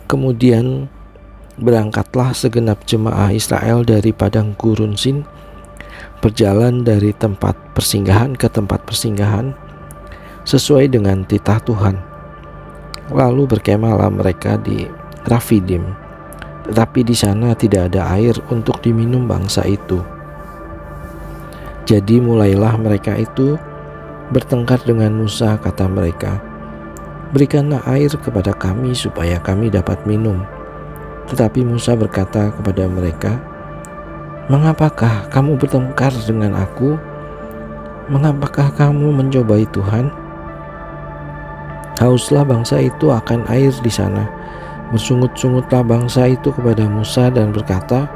Kemudian berangkatlah segenap jemaah Israel dari padang gurun Sin, berjalan dari tempat persinggahan ke tempat persinggahan sesuai dengan titah Tuhan. Lalu berkemahlah mereka di Rafidim, tetapi di sana tidak ada air untuk diminum bangsa itu. Jadi mulailah mereka itu bertengkar dengan Musa, kata mereka, "Berikanlah air kepada kami supaya kami dapat minum." Tetapi Musa berkata kepada mereka, "Mengapakah kamu bertengkar dengan aku? Mengapakah kamu mencobai Tuhan?" Hauslah bangsa itu akan air di sana. Bersungut-sungutlah bangsa itu kepada Musa dan berkata,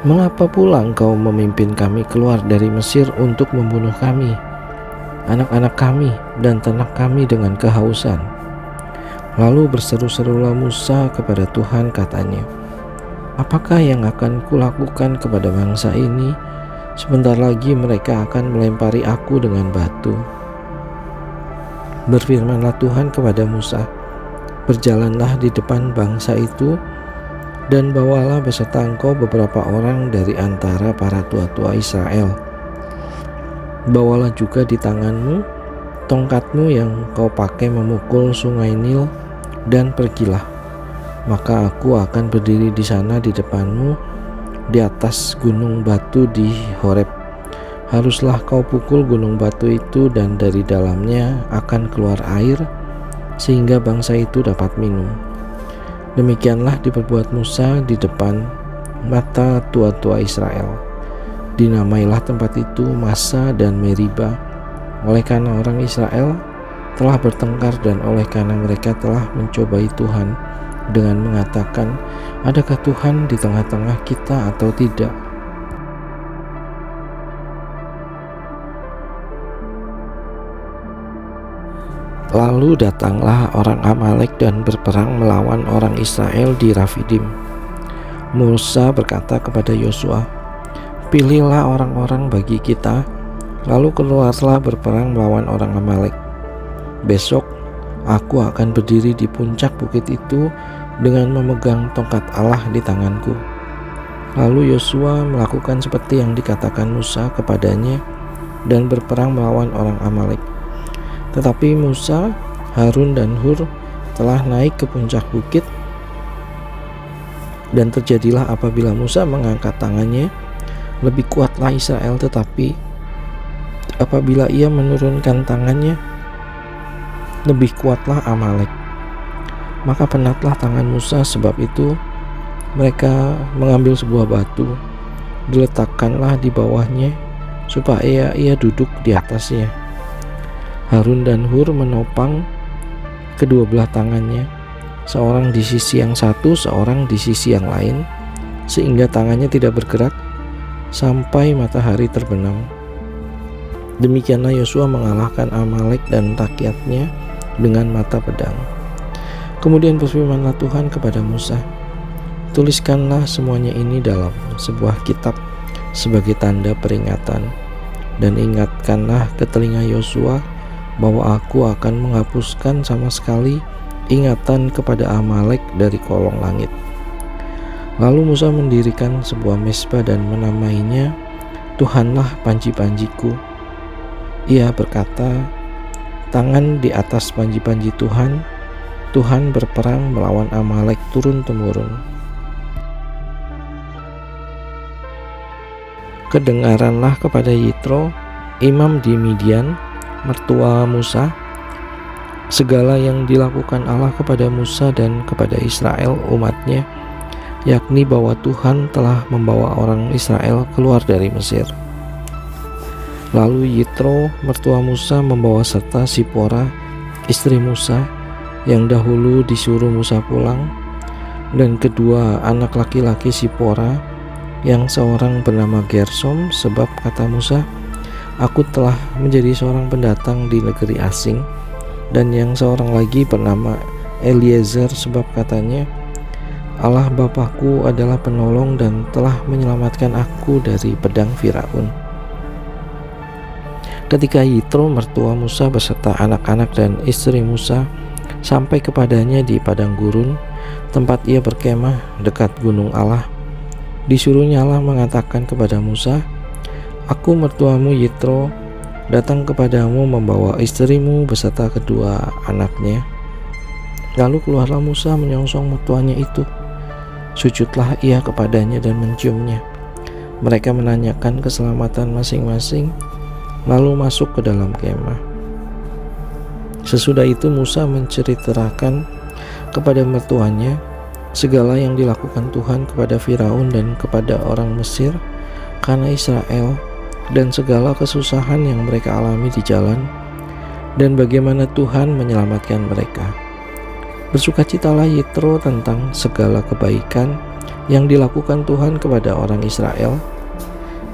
"Mengapa pula engkau memimpin kami keluar dari Mesir untuk membunuh kami, anak-anak kami, dan ternak kami dengan kehausan?" Lalu berseru-serulah Musa kepada Tuhan, katanya, "Apakah yang akan kulakukan kepada bangsa ini? Sebentar lagi mereka akan melempari aku dengan batu." Berfirmanlah Tuhan kepada Musa, "Berjalanlah di depan bangsa itu, dan bawalah beserta engkau beberapa orang dari antara para tua-tua Israel. Bawalah juga di tanganmu tongkatmu yang kau pakai memukul sungai Nil, dan pergilah. Maka aku akan berdiri di sana di depanmu di atas gunung batu di Horeb. Haruslah kau pukul gunung batu itu, dan dari dalamnya akan keluar air, sehingga bangsa itu dapat minum." Demikianlah diperbuat Musa di depan mata tua-tua Israel. Dinamailah tempat itu Massa dan Meriba, oleh karena orang Israel telah bertengkar dan oleh karena mereka telah mencobai Tuhan dengan mengatakan, "Adakah Tuhan di tengah-tengah kita atau tidak?" Lalu datanglah orang Amalek dan berperang melawan orang Israel di Rafidim. Musa berkata kepada Yosua, "Pilihlah orang-orang bagi kita, lalu keluarlah berperang melawan orang Amalek. Besok aku akan berdiri di puncak bukit itu dengan memegang tongkat Allah di tanganku." Lalu Yosua melakukan seperti yang dikatakan Musa kepadanya dan berperang melawan orang Amalek. Tetapi Musa, Harun, dan Hur telah naik ke puncak bukit, dan terjadilah apabila Musa mengangkat tangannya, lebih kuatlah Israel, tetapi apabila ia menurunkan tangannya, lebih kuatlah Amalek. Maka penatlah tangan Musa, sebab itu mereka mengambil sebuah batu, diletakkanlah di bawahnya, supaya ia duduk di atasnya. Harun dan Hur menopang kedua belah tangannya, seorang di sisi yang satu, seorang di sisi yang lain, sehingga tangannya tidak bergerak sampai matahari terbenam. Demikianlah Yosua mengalahkan Amalek dan rakyatnya dengan mata pedang. Kemudian berfirmanlah Tuhan kepada Musa, "Tuliskanlah semuanya ini dalam sebuah kitab sebagai tanda peringatan, dan ingatkanlah ke telinga Yosua bahwa aku akan menghapuskan sama sekali ingatan kepada Amalek dari kolong langit." Lalu Musa mendirikan sebuah mezbah dan menamainya "Tuhanlah panji-panjiku." Ia berkata, "Tangan di atas panji-panji Tuhan, Tuhan berperang melawan Amalek turun-temurun." Kedengaranlah kepada Yitro, imam di Midian, mertua Musa, segala yang dilakukan Allah kepada Musa dan kepada Israel umatnya, yakni bahwa Tuhan telah membawa orang Israel keluar dari Mesir. Lalu Yitro, mertua Musa, membawa serta Sipora, istri Musa, yang dahulu disuruh Musa pulang, dan kedua anak laki-laki Sipora, yang seorang bernama Gersom, sebab kata Musa, "Aku telah menjadi seorang pendatang di negeri asing," dan yang seorang lagi bernama Eliezer, sebab katanya, "Allah Bapakku adalah penolong dan telah menyelamatkan aku dari pedang Firaun." Ketika Yitro mertua Musa beserta anak-anak dan istri Musa sampai kepadanya di padang gurun, tempat ia berkemah dekat gunung Allah. Disuruhnya Allah mengatakan kepada Musa, "Aku mertuamu Yitro datang kepadamu membawa istrimu beserta kedua anaknya." Lalu keluarlah Musa menyongsong mertuanya itu. Sujudlah ia kepadanya dan menciumnya. Mereka menanyakan keselamatan masing-masing, lalu masuk ke dalam kemah. Sesudah itu Musa menceritakan kepada mertuanya segala yang dilakukan Tuhan kepada Firaun dan kepada orang Mesir karena Israel, dan segala kesusahan yang mereka alami di jalan, dan bagaimana Tuhan menyelamatkan mereka. Bersukacitalah Yitro tentang segala kebaikan yang dilakukan Tuhan kepada orang Israel,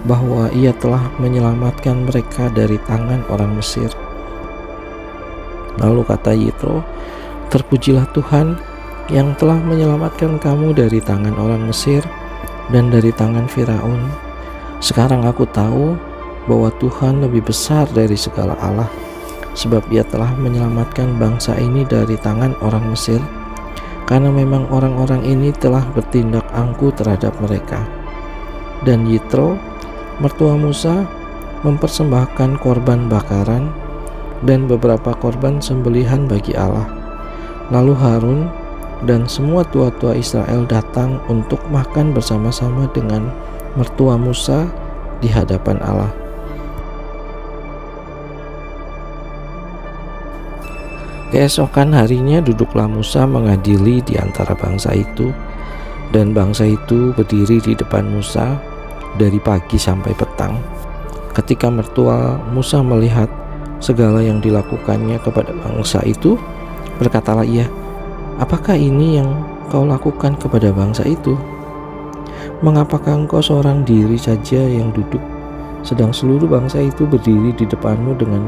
bahwa ia telah menyelamatkan mereka dari tangan orang Mesir. Lalu kata Yitro, "Terpujilah Tuhan yang telah menyelamatkan kamu dari tangan orang Mesir dan dari tangan Firaun. Sekarang aku tahu bahwa Tuhan lebih besar dari segala Allah, sebab ia telah menyelamatkan bangsa ini dari tangan orang Mesir, karena memang orang-orang ini telah bertindak angkuh terhadap mereka." Dan Yitro, mertua Musa, mempersembahkan korban bakaran dan beberapa korban sembelihan bagi Allah. Lalu Harun dan semua tua-tua Israel datang untuk makan bersama-sama dengan mertua Musa di hadapan Allah. Keesokan harinya duduklah Musa mengadili di antara bangsa itu, dan bangsa itu berdiri di depan Musa dari pagi sampai petang. Ketika mertua Musa melihat segala yang dilakukannya kepada bangsa itu, berkatalah ia, "Apakah ini yang kau lakukan kepada bangsa itu? Mengapakah engkau seorang diri saja yang duduk, sedang seluruh bangsa itu berdiri di depanmu dengan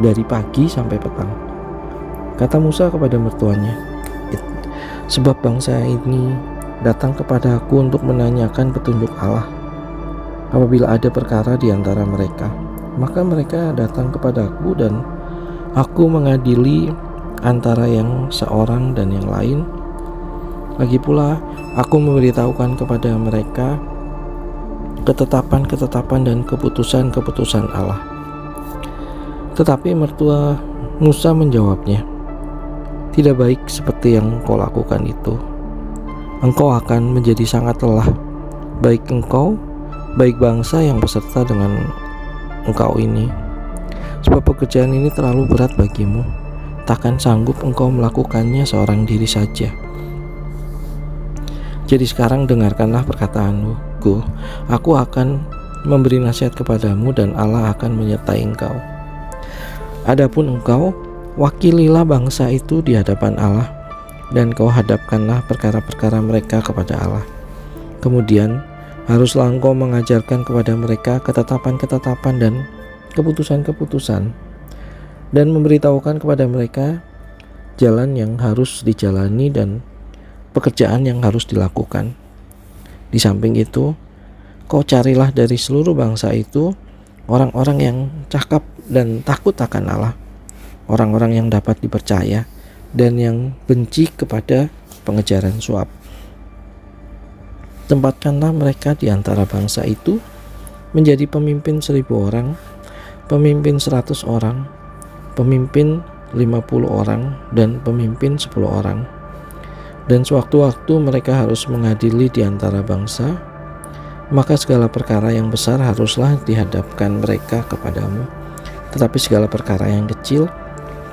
dari pagi sampai petang?" Kata Musa kepada mertuanya, "Sebab bangsa ini datang kepada aku untuk menanyakan petunjuk Allah. Apabila ada perkara di antara mereka, maka mereka datang kepadaku dan aku mengadili antara yang seorang dan yang lain. Lagi pula aku memberitahukan kepada mereka ketetapan-ketetapan dan keputusan-keputusan Allah." Tetapi mertua Musa menjawabnya, "Tidak baik seperti yang kau lakukan itu. Engkau akan menjadi sangat lelah, baik engkau, baik bangsa yang beserta dengan engkau ini. Sebab pekerjaan ini terlalu berat bagimu, takkan sanggup engkau melakukannya seorang diri saja. Jadi sekarang dengarkanlah perkataanku. Aku akan memberi nasihat kepadamu dan Allah akan menyertai engkau. Adapun engkau, wakililah bangsa itu di hadapan Allah, dan kau hadapkanlah perkara-perkara mereka kepada Allah. Kemudian haruslah engkau mengajarkan kepada mereka ketetapan-ketetapan dan keputusan-keputusan, dan memberitahukan kepada mereka jalan yang harus dijalani dan pekerjaan yang harus dilakukan. Di samping itu, kau carilah dari seluruh bangsa itu orang-orang yang cakap dan takut akan Allah, orang-orang yang dapat dipercaya dan yang benci kepada pengejaran suap. Tempatkanlah mereka di antara bangsa itu menjadi pemimpin 1.000 orang, pemimpin 100 orang, pemimpin 50 orang, dan pemimpin 10 orang. Dan sewaktu-waktu mereka harus mengadili di antara bangsa, maka segala perkara yang besar haruslah dihadapkan mereka kepadamu, tetapi segala perkara yang kecil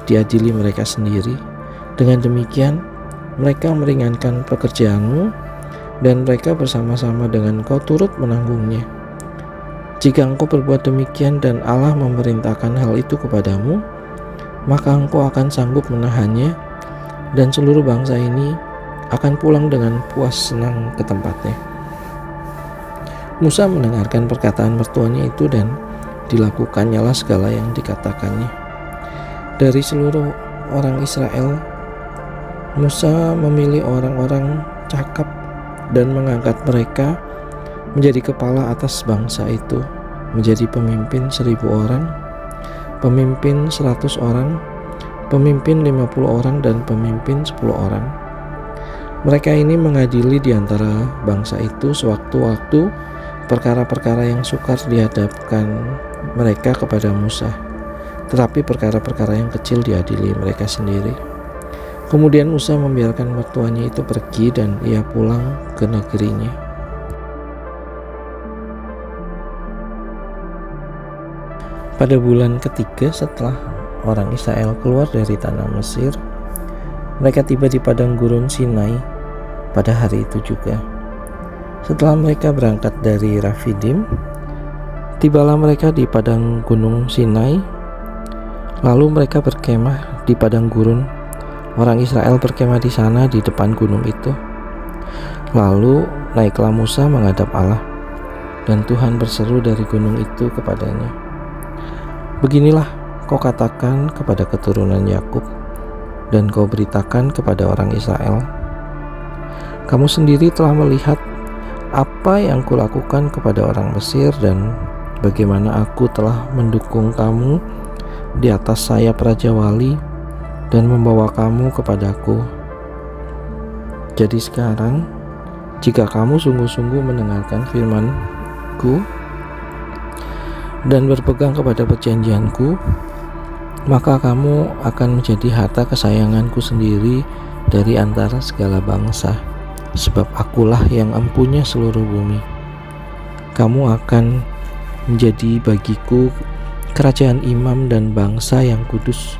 diadili mereka sendiri. Dengan demikian mereka meringankan pekerjaanmu, dan mereka bersama-sama dengan kau turut menanggungnya. Jika engkau berbuat demikian dan Allah memerintahkan hal itu kepadamu, maka engkau akan sanggup menahannya, dan seluruh bangsa ini akan pulang dengan puas senang ke tempatnya." Musa mendengarkan perkataan mertuanya itu, dan dilakukannya segala yang dikatakannya. Dari seluruh orang Israel, Musa memilih orang-orang cakap dan mengangkat mereka menjadi kepala atas bangsa itu, menjadi pemimpin 1.000 orang, pemimpin 100 orang, pemimpin 50 orang dan pemimpin 10 orang. Mereka ini mengadili di antara bangsa itu sewaktu-waktu perkara-perkara yang sukar dihadapkan mereka kepada Musa, tetapi perkara-perkara yang kecil diadili mereka sendiri. Kemudian Musa membiarkan mertuanya itu pergi dan ia pulang ke negerinya. Pada bulan ketiga setelah orang Israel keluar dari tanah Mesir, mereka tiba di padang gurun Sinai pada hari itu juga. Setelah mereka berangkat dari Rafidim, tibalah mereka di padang gunung Sinai. Lalu mereka berkemah di padang gurun. Orang Israel berkemah di sana di depan gunung itu. Lalu naiklah Musa menghadap Allah, dan Tuhan berseru dari gunung itu kepadanya, "Beginilah kau katakan kepada keturunan Yakub, dan kau beritakan kepada orang Israel, kamu sendiri telah melihat apa yang kulakukan kepada orang Mesir dan bagaimana aku telah mendukung kamu di atas sayap Raja Wali dan membawa kamu kepadaku. Jadi sekarang, jika kamu sungguh-sungguh mendengarkan firman-Ku dan berpegang kepada perjanjianku, maka kamu akan menjadi harta kesayanganku sendiri dari antara segala bangsa, sebab akulah yang empunya seluruh bumi. Kamu akan menjadi bagiku kerajaan imam dan bangsa yang kudus.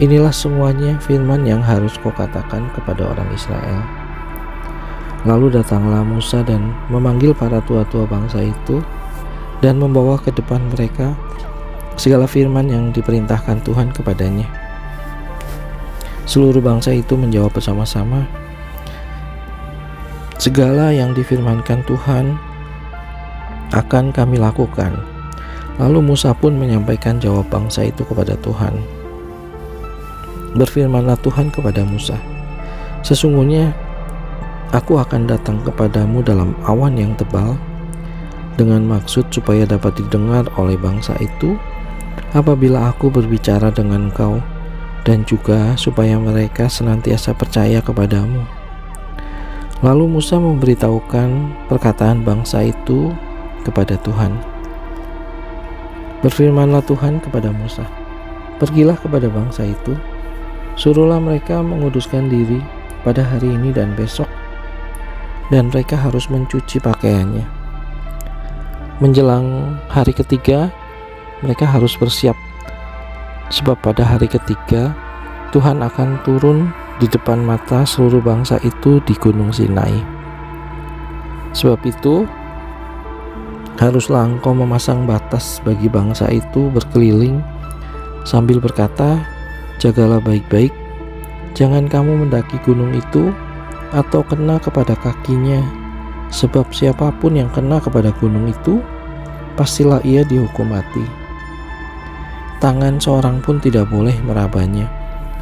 Inilah semuanya firman yang harus kau katakan kepada orang Israel." Lalu datanglah Musa dan memanggil para tua-tua bangsa itu dan membawa ke depan mereka segala firman yang diperintahkan Tuhan kepadanya. Seluruh bangsa itu menjawab bersama-sama, "Segala yang difirmankan Tuhan akan kami lakukan." Lalu Musa pun menyampaikan jawab bangsa itu kepada Tuhan. Berfirmanlah Tuhan kepada Musa, "Sesungguhnya aku akan datang kepadamu dalam awan yang tebal, dengan maksud supaya dapat didengar oleh bangsa itu apabila aku berbicara dengan engkau, dan juga supaya mereka senantiasa percaya kepadamu." Lalu Musa memberitahukan perkataan bangsa itu kepada Tuhan. Berfirmanlah Tuhan kepada Musa, "Pergilah kepada bangsa itu, suruhlah mereka menguduskan diri pada hari ini dan besok, dan mereka harus mencuci pakaiannya. Menjelang hari ketiga, mereka harus bersiap, sebab pada hari ketiga Tuhan akan turun di depan mata seluruh bangsa itu di Gunung Sinai. Sebab itu, haruslah engkau memasang batas bagi bangsa itu berkeliling sambil berkata, 'Jagalah baik-baik, jangan kamu mendaki gunung itu atau kena kepada kakinya, sebab siapapun yang kena kepada gunung itu, pastilah ia dihukum mati. Tangan seorang pun tidak boleh merabanya,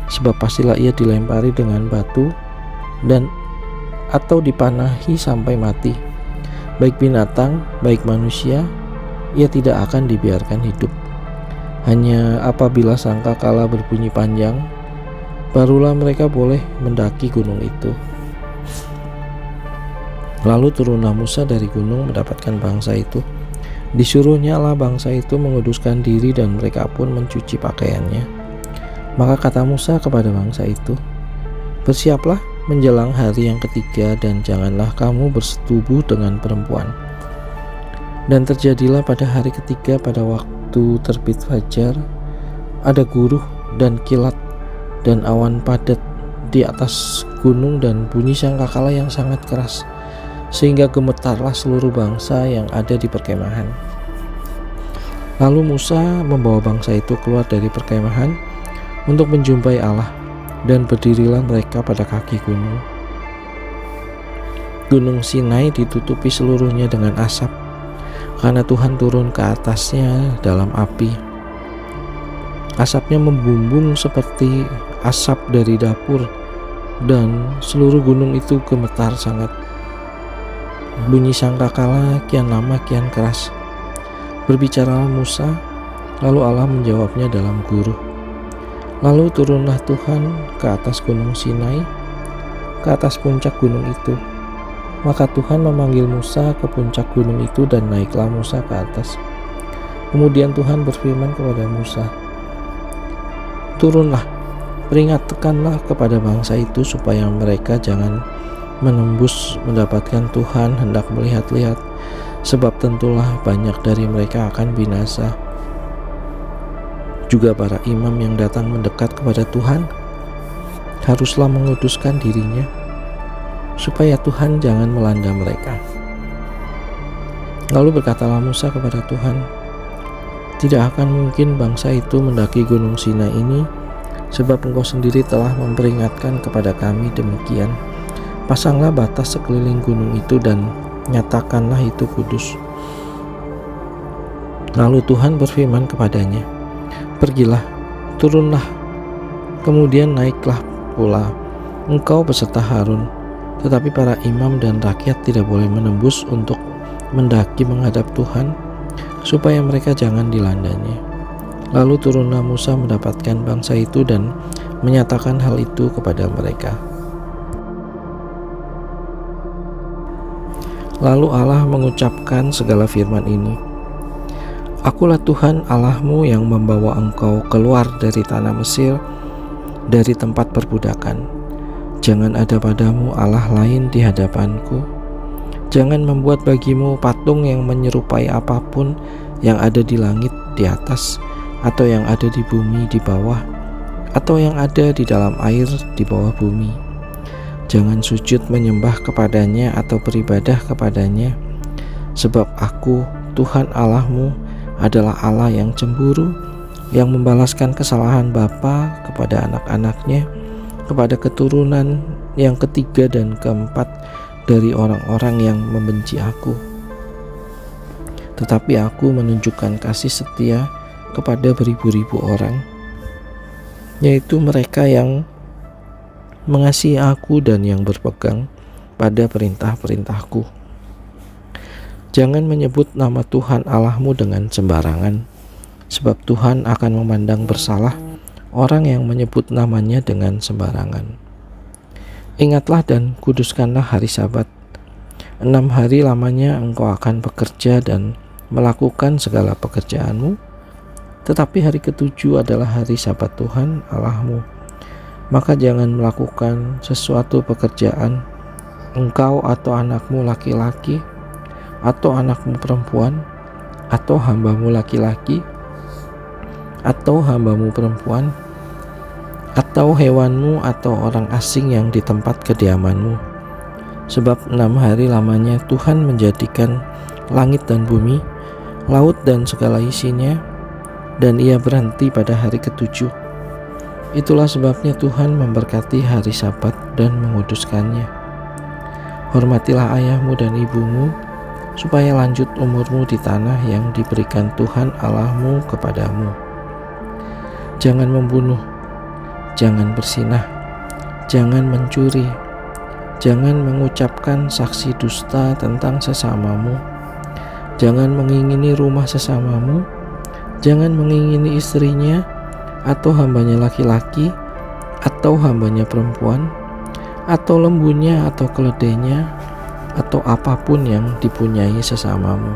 sebab pastilah ia dilempari dengan batu dan atau dipanahi sampai mati. Baik binatang, baik manusia, ia tidak akan dibiarkan hidup. Hanya apabila sangkakala berbunyi panjang, barulah mereka boleh mendaki gunung itu.' Lalu turunlah Musa dari gunung mendapatkan bangsa itu. Disuruhnyalah bangsa itu menguduskan diri dan mereka pun mencuci pakaiannya. Maka kata Musa kepada bangsa itu, 'Bersiaplah menjelang hari yang ketiga dan janganlah kamu bersetubuh dengan perempuan.' Dan terjadilah pada hari ketiga pada waktu terbit fajar, ada guruh dan kilat dan awan padat di atas gunung dan bunyi sangkakala yang sangat keras, sehingga gemetarlah seluruh bangsa yang ada di perkemahan. Lalu Musa membawa bangsa itu keluar dari perkemahan untuk menjumpai Allah, dan berdirilah mereka pada kaki gunung. Gunung Sinai ditutupi seluruhnya dengan asap, karena Tuhan turun ke atasnya dalam api. Asapnya membumbung seperti asap dari dapur, dan seluruh gunung itu gemetar sangat. Bunyi sangkakala kian lama kian keras. Berbicaralah Musa, lalu Allah menjawabnya dalam guruh. Lalu turunlah Tuhan ke atas gunung Sinai, ke atas puncak gunung itu. Maka Tuhan memanggil Musa ke puncak gunung itu dan naiklah Musa ke atas. Kemudian Tuhan berfirman kepada Musa, "Turunlah, peringatkanlah kepada bangsa itu supaya mereka jangan menembus mendapatkan Tuhan hendak melihat-lihat, sebab tentulah banyak dari mereka akan binasa. Juga para imam yang datang mendekat kepada Tuhan haruslah menguduskan dirinya, supaya Tuhan jangan melanda mereka." Lalu berkatalah Musa kepada Tuhan, "Tidak akan mungkin bangsa itu mendaki gunung Sinai ini, sebab Engkau sendiri telah memperingatkan kepada kami demikian. Pasanglah batas sekeliling gunung itu dan nyatakanlah itu kudus." Lalu Tuhan berfirman kepadanya, "Pergilah, turunlah, kemudian naiklah pula engkau beserta Harun, tetapi para imam dan rakyat tidak boleh menembus untuk mendaki menghadap Tuhan, supaya mereka jangan dilandanya." Lalu turunlah Musa mendapatkan bangsa itu dan menyatakan hal itu kepada mereka. Lalu Allah mengucapkan segala firman ini, "Akulah Tuhan Allahmu yang membawa engkau keluar dari tanah Mesir, dari tempat perbudakan. Jangan ada padamu Allah lain di hadapanku. Jangan membuat bagimu patung yang menyerupai apapun yang ada di langit di atas, atau yang ada di bumi di bawah, atau yang ada di dalam air di bawah bumi. Jangan sujud menyembah kepadanya atau beribadah kepadanya, sebab Aku, Tuhan Allahmu, adalah Allah yang cemburu, yang membalaskan kesalahan bapa kepada anak-anaknya, kepada keturunan yang ketiga dan keempat dari orang-orang yang membenci Aku. Tetapi Aku menunjukkan kasih setia kepada beribu-ribu orang, yaitu mereka yang mengasihi Aku dan yang berpegang pada perintah-perintahku. Jangan menyebut nama Tuhan Allahmu dengan sembarangan, sebab Tuhan akan memandang bersalah orang yang menyebut namanya dengan sembarangan. Ingatlah dan kuduskanlah hari Sabat. 6 hari lamanya engkau akan bekerja dan melakukan segala pekerjaanmu, tetapi hari ke-7 adalah hari Sabat Tuhan Allahmu. Maka jangan melakukan sesuatu pekerjaan, engkau atau anakmu laki-laki, atau anakmu perempuan, atau hambamu laki-laki, atau hambamu perempuan, atau hewanmu, atau orang asing yang di tempat kediamanmu. Sebab 6 hari lamanya Tuhan menjadikan langit dan bumi, laut dan segala isinya, dan Ia berhenti pada hari ke-7. Itulah sebabnya Tuhan memberkati hari Sabat dan menguduskannya. Hormatilah ayahmu dan ibumu, supaya lanjut umurmu di tanah yang diberikan Tuhan Allahmu kepadamu. Jangan membunuh, jangan berzinah, jangan mencuri, jangan mengucapkan saksi dusta tentang sesamamu, jangan mengingini rumah sesamamu, jangan mengingini istrinya, atau hambanya laki-laki, atau hambanya perempuan, atau lembunya, atau keledainya, atau apapun yang dipunyai sesamamu.